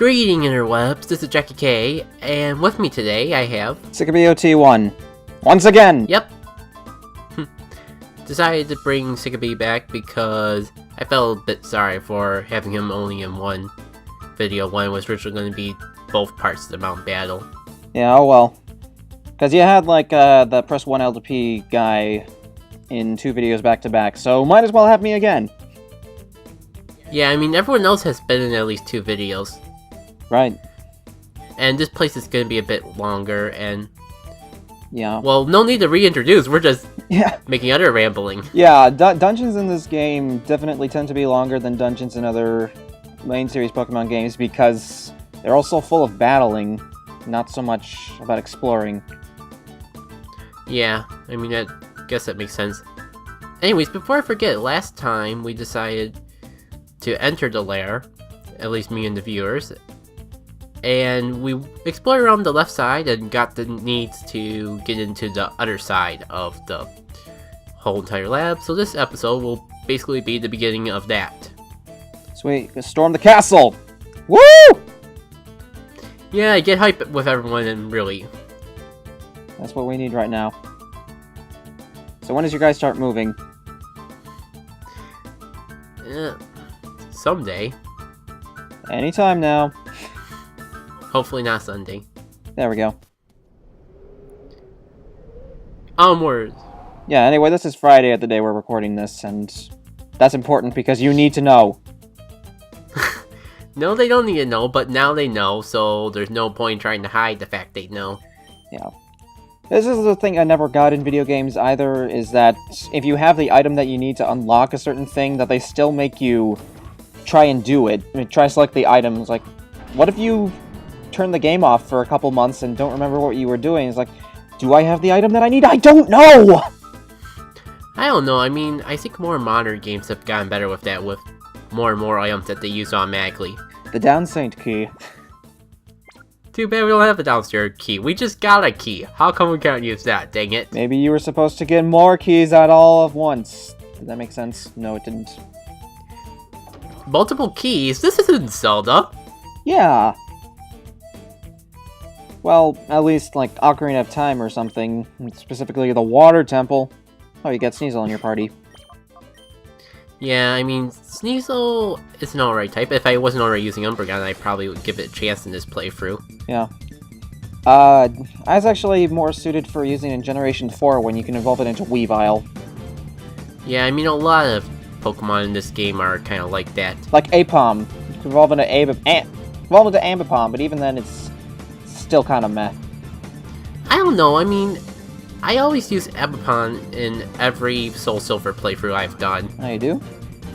Greeting interwebs, this is Jackie K, and with me today I have... Cicabe OT1. Once again! Yep. Decided to bring Cicabe back because I felt a bit sorry for having him only in one video when it was originally going to be both parts of the mountain battle. Yeah, oh well. Because you had, like, the press 1 L to P guy in 2 videos back to back, so might as well have me again. Yeah, I mean, everyone else has been in at least 2 videos. Right. And this place is going to be a bit longer, and... Yeah. Well, no need to reintroduce, we're just making utter rambling. Yeah, dungeons in this game definitely tend to be longer than dungeons in other main series Pokemon games because they're also full of battling, not so much about exploring. Yeah, I mean, I guess that makes sense. Anyways, before I forget, last time we decided to enter the lair, at least me and the viewers, and we explored around the left side and got the needs to get into the other side of the whole entire lab, so this episode will basically be the beginning of that. Sweet, let's storm the castle! Woo! Yeah, get hype with everyone and really... That's what we need right now. So when does your guys start moving? Someday. Anytime now. Hopefully not Sunday. There we go. Onwards! Yeah, anyway, this is Friday at the day we're recording this, and that's important because you need to know. No, they don't need to know, but now they know, so there's no point trying to hide the fact they know. Yeah. This is the thing I never got in video games either, is that if you have the item that you need to unlock a certain thing, that they still make you try and do it. I mean, try to select the items. Like, what if you turn the game off for a couple months and don't remember what you were doing? It's like, do I have the item that I need? I don't know! I don't know, I mean, I think more modern games have gotten better with that, with more and more items that they use automatically. The down Saint key. Too bad we don't have the downstairs key. We just got a key. How come we can't use that? Dang it. Maybe you were supposed to get more keys at all of once. Did that make sense? No, it didn't. Multiple keys? This isn't Zelda. Yeah. Well, at least, like, Ocarina of Time or something. Specifically, the Water Temple. Oh, you got Sneasel in your party. Yeah, I mean, Sneasel is an alright type. If I wasn't already using Umbreon, I probably would give it a chance in this playthrough. Yeah. I was actually more suited for using in Generation 4 when you can evolve it into Weavile. Yeah, I mean, a lot of Pokemon in this game are kind of like that. Like Apom. You can evolve into Ambipom, but even then it's still kind of meh. I don't know, I mean, I always use Ambipom in every Soul Silver playthrough I've done. Oh, you do?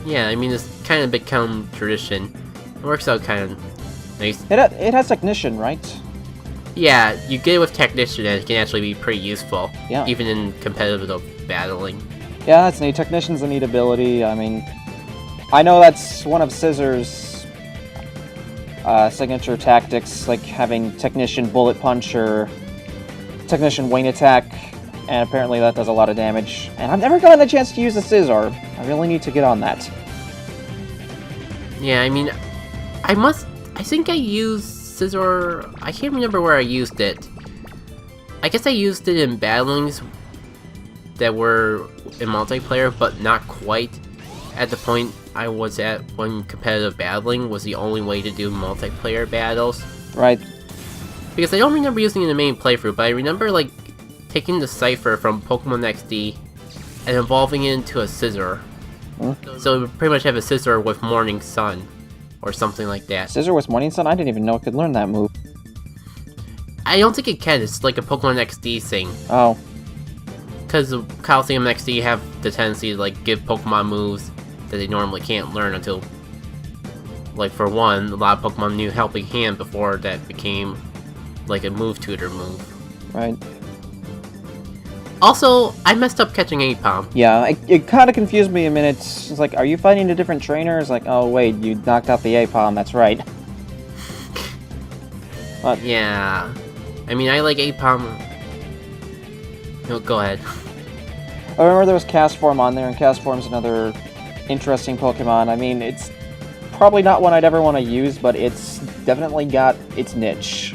Yeah, I mean, it's kind of become tradition. It works out kind of nice. It has Technician, right? Yeah, you get it with Technician and it can actually be pretty useful. Yeah. Even in competitive battling. Yeah, that's neat. Technician's a neat ability. I mean, I know that's one of Scissor's signature tactics, like having Technician Bullet Punch or Technician Wing Attack, and apparently that does a lot of damage. And I've never gotten a chance to use the Scizor. I really need to get on that. Yeah, I mean, I think I used Scizor, I can't remember where I used it. I guess I used it in battlings that were in multiplayer, but not quite at the point I was at when competitive battling was the only way to do multiplayer battles. Right. Because I don't remember using it in the main playthrough, but I remember, like, taking the Cypher from Pokemon XD and evolving it into a Scizor. So it would pretty much have a Scizor with Morning Sun, or something like that. Scizor with Morning Sun? I didn't even know it could learn that move. I don't think it can, it's like a Pokemon XD thing. Oh. Because the Colosseum XD have the tendency to, like, give Pokemon moves that they normally can't learn until, like, for one, a lot of Pokemon knew Helping Hand before that became, like, a move tutor move. Right. Also, I messed up catching Apom. Yeah, it kind of confused me a minute. It's like, are you fighting a different trainer? It's like, oh wait, you knocked out the Apom, that's right. But yeah. I mean, I like Apom. No, go ahead. I remember there was Cast Form on there, and Cast Form's another interesting Pokemon. I mean, it's probably not one I'd ever want to use, but it's definitely got its niche.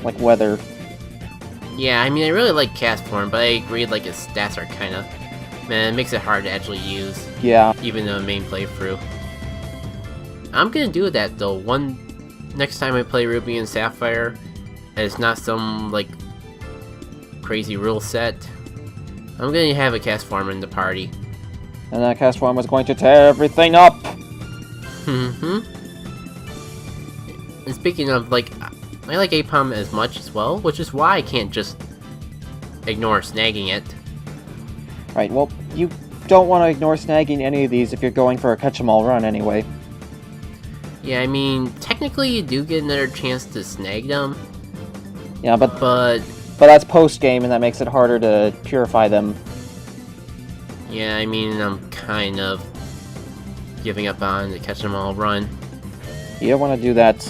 Like weather. Yeah, I mean, I really like cast form, but I agree, like, its stats are kind of... Man, it makes it hard to actually use. Yeah. Even in the main playthrough. I'm gonna do that, though. Next time I play Ruby and Sapphire, and it's not some, like, crazy rule set, I'm gonna have a cast form in the party. And that cast form was going to tear everything up! And speaking of, like, I like Apom as much as well, which is why I can't just ignore snagging it. Right, well, you don't want to ignore snagging any of these if you're going for a catch-em-all run anyway. Yeah, I mean, technically you do get another chance to snag them. Yeah, but But that's post-game, and that makes it harder to purify them. yeah, I mean, I'm kind of giving up on the catch-em-all run. You don't want to do that.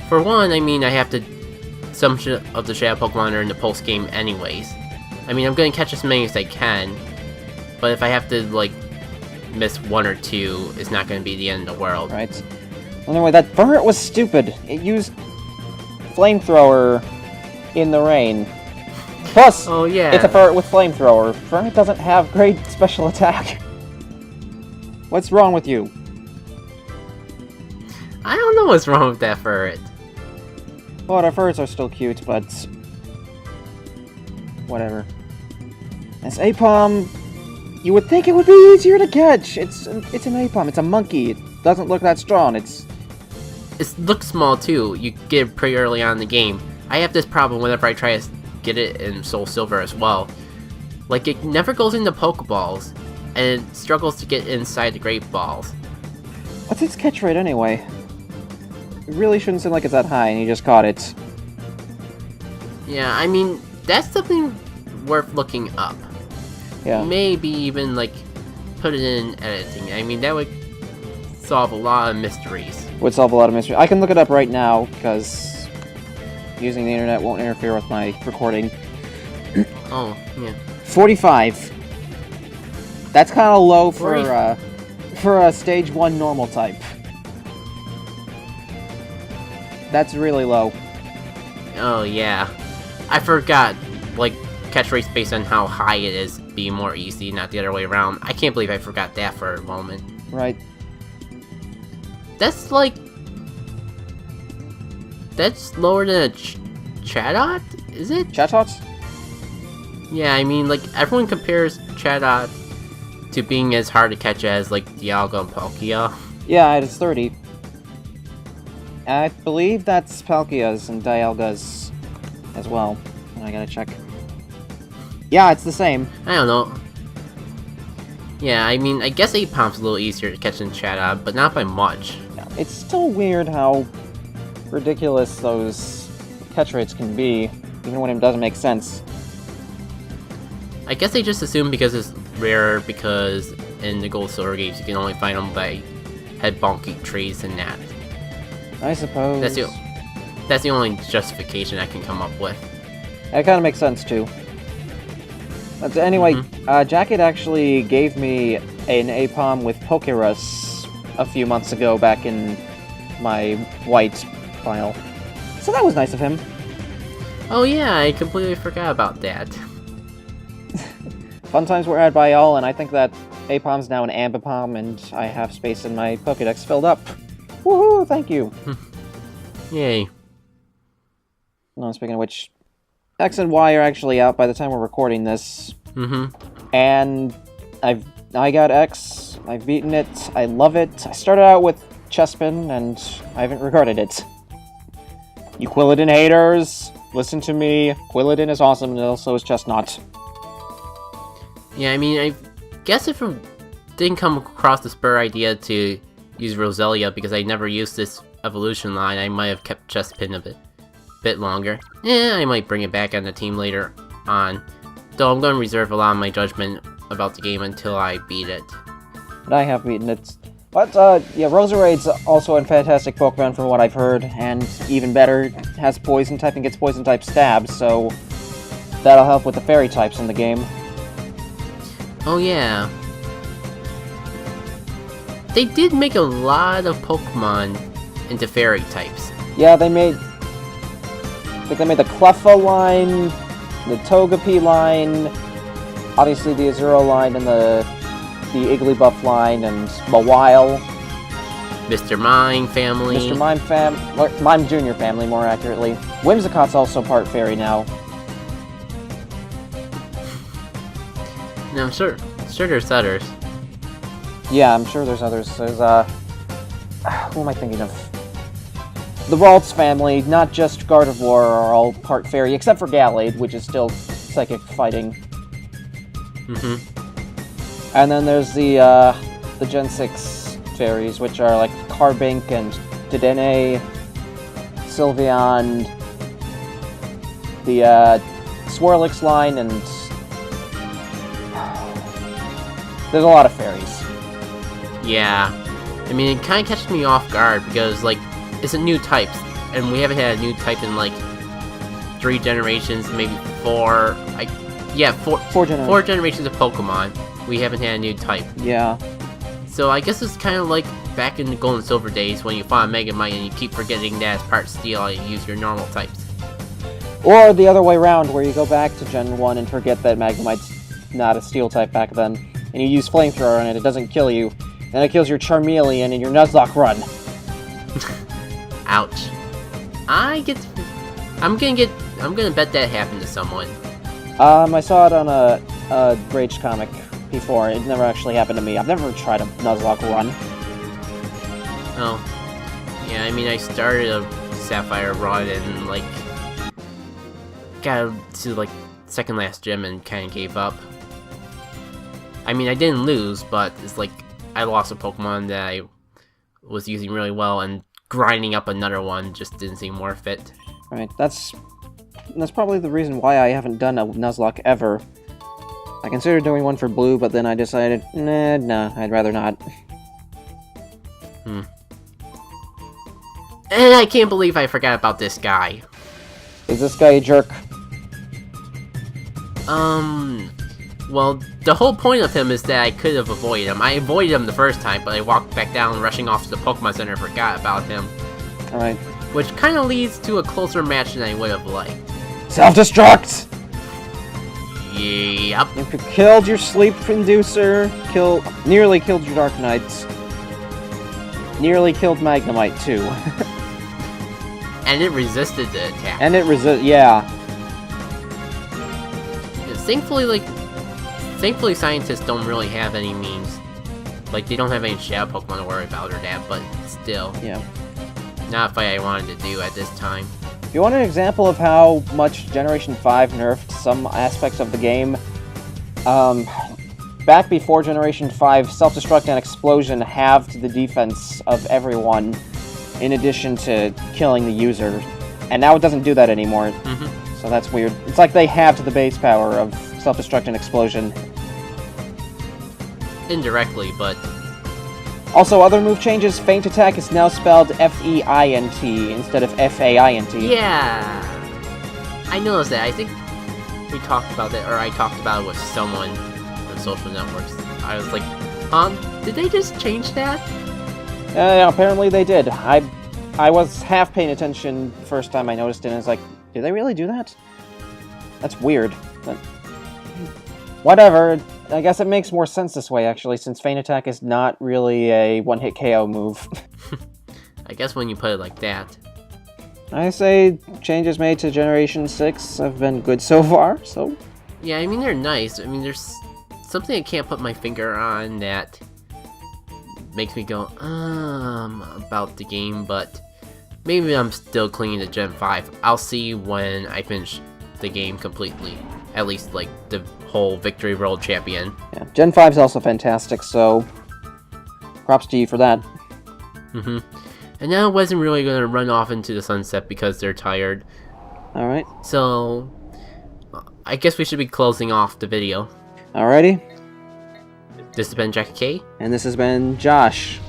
For one, I mean, I have to... Some of the Shadow Pokemon are in the post-game anyways. I mean, I'm gonna catch as many as I can, but if I have to, like, miss one or two, it's not gonna be the end of the world. Right. Anyway, that Ferret was stupid. It used Flamethrower in the rain. Plus, Oh, yeah. it's a Ferret with Flamethrower. Ferret doesn't have great special attack. What's wrong with you? I don't know what's wrong with that ferret. Well, our Ferrets are still cute, but... whatever. As Apom, you would think it would be easier to catch. It's an Apom. It's a monkey. It doesn't look that strong. It looks small too. You get it pretty early on in the game. I have this problem whenever I try to get it in Soul Silver as well. Like, it never goes into Pokeballs, and it struggles to get inside the Great Balls. What's its catch rate anyway? It really shouldn't seem like it's that high, and you just caught it. Yeah, I mean, that's something worth looking up. Yeah. Maybe even, like, put it in editing. I mean, that would solve a lot of mysteries. Would solve a lot of mystery. I can look it up right now, because using the internet won't interfere with my recording. Oh, yeah. 45. That's kind of low 40. for a stage 1 normal type. That's really low. Oh, yeah. I forgot, like, catch rates based on how high it is be more easy, not the other way around. I can't believe I forgot that for a moment. Right. That's, like... That's lower than a Chatot? Is it? Chatots? Yeah, I mean, like, everyone compares Chatot to being as hard to catch as, like, Dialga and Palkia. Yeah, it's 30. I believe that's Palkia's and Dialga's as well. I gotta check. Yeah, it's the same. I don't know. Yeah, I mean, I guess Apomp's a little easier to catch than Chatot, but not by much. Yeah, it's still weird how ridiculous those catch rates can be, even when it doesn't make sense. I guess they just assume because it's rarer, because in the Gold Silver games you can only find them by head bonky trees and that. I suppose. That's the only justification I can come up with. That kind of makes sense, too. But anyway, Jacket actually gave me an Apom with Pokerus a few months ago back in my white file. So that was nice of him. Oh yeah, I completely forgot about that. Fun times were had by all, and I think that Apom's now an Ambipom, and I have space in my Pokedex filled up. Woohoo, thank you! Yay. No, speaking of which, X and Y are actually out by the time we're recording this. And I got X, I've beaten it, I love it. I started out with Chespin, and I haven't regretted it. You Quilladin haters, listen to me. Quilladin is awesome, and so is Chestnut. Yeah, I mean, I guess if it didn't come across the spur idea to use Roselia because I never used this evolution line, I might have kept Chespin a bit longer. I might bring it back on the team later on. Though I'm going to reserve a lot of my judgment about the game until I beat it. But I have beaten it. But, yeah, Roserade's also a fantastic Pokemon from what I've heard, and even better, has Poison type and gets Poison type stabs, so that'll help with the Fairy types in the game. Oh yeah. they did make a lot of Pokemon into fairy types. Yeah, they made... I think they made the Cleffa line, the Togepi line, obviously the Azuro line, and the Igglybuff line, and Mawile. Mr. Mime family. Mr. Mime Jr. family, more accurately. Whimsicott's also part fairy now. No, I'm sure there's others. Yeah, I'm sure there's others. There's, who am I thinking of? The Ralts family, not just Gardevoir, are all part fairy, except for Gallade, which is still psychic fighting. Mm-hmm. And then there's the Gen 6 fairies, which are like Carbink and Dedenne, Sylveon, the Swirlix line, and there's a lot of fairies. Yeah. I mean, it kind of catches me off guard because, like, it's a new type, and we haven't had a new type in, like, 3 generations, maybe 4. Four generations of Pokemon. We haven't had a new type. Yeah. So I guess it's kind of like back in the Gold and Silver days when you find Megamite and you keep forgetting that it's part Steel and you use your normal types. Or the other way around, where you go back to Gen 1 and forget that Magnemite's not a Steel type back then, and you use Flamethrower on it, it doesn't kill you, and it kills your Charmeleon and your Nuzlocke run. Ouch. I'm gonna bet that happened to someone. I saw it on a Rage comic before. It never actually happened to me. I've never tried a Nuzlocke run. Oh. Yeah, I mean, I started a Sapphire run and, like, got to, like, second last gym and kind of gave up. I mean, I didn't lose, but it's like, I lost a Pokemon that I was using really well, and grinding up another one just didn't seem worth it. Right, that's probably the reason why I haven't done a Nuzlocke ever. I considered doing one for Blue, but then I decided, nah, I'd rather not. And I can't believe I forgot about this guy. Is this guy a jerk? Well, the whole point of him is that I could have avoided him. I avoided him the first time, but I walked back down, rushing off to the Pokemon Center and forgot about him. Alright. Which kind of leads to a closer match than I would have liked. Self-destruct! Yep. You killed your sleep inducer, nearly killed your Dark Knights, nearly killed Magnemite too. And it resisted the attack. And it yeah. Thankfully scientists don't really have any means. Like, they don't have any shadow Pokemon to worry about or that, but still. Yeah. Not a fight I wanted to do at this time. If you want an example of how much Generation 5 nerfed some aspects of the game, back before Generation 5, Self-Destruct and Explosion halved the defense of everyone, in addition to killing the user. And now it doesn't do that anymore, so that's weird. It's like they halved the base power of Self-Destruct and Explosion. Indirectly, but... Also, other move changes, Feint Attack is now spelled F-E-I-N-T instead of F-A-I-N-T. Yeah! I noticed that. I think we talked about it, or I talked about it with someone on social networks. I was like, did they just change that? Yeah, apparently they did. I was half paying attention the first time I noticed it, and I was like, did they really do that? That's weird, but... whatever. I guess it makes more sense this way, actually, since Feint Attack is not really a one-hit KO move. I guess when you put it like that. I say changes made to Generation 6 have been good so far, so... Yeah, I mean, they're nice. I mean, there's something I can't put my finger on that makes me go, about the game, but maybe I'm still clinging to Gen 5. I'll see when I finish the game completely. At least, like, the whole Victory Road Champion. Yeah, Gen 5 is also fantastic, so props to you for that. And now I wasn't really going to run off into the sunset because they're tired. Alright. So, I guess we should be closing off the video. Alrighty. This has been Jackie K. And this has been Josh.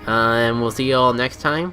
And we'll see you all next time.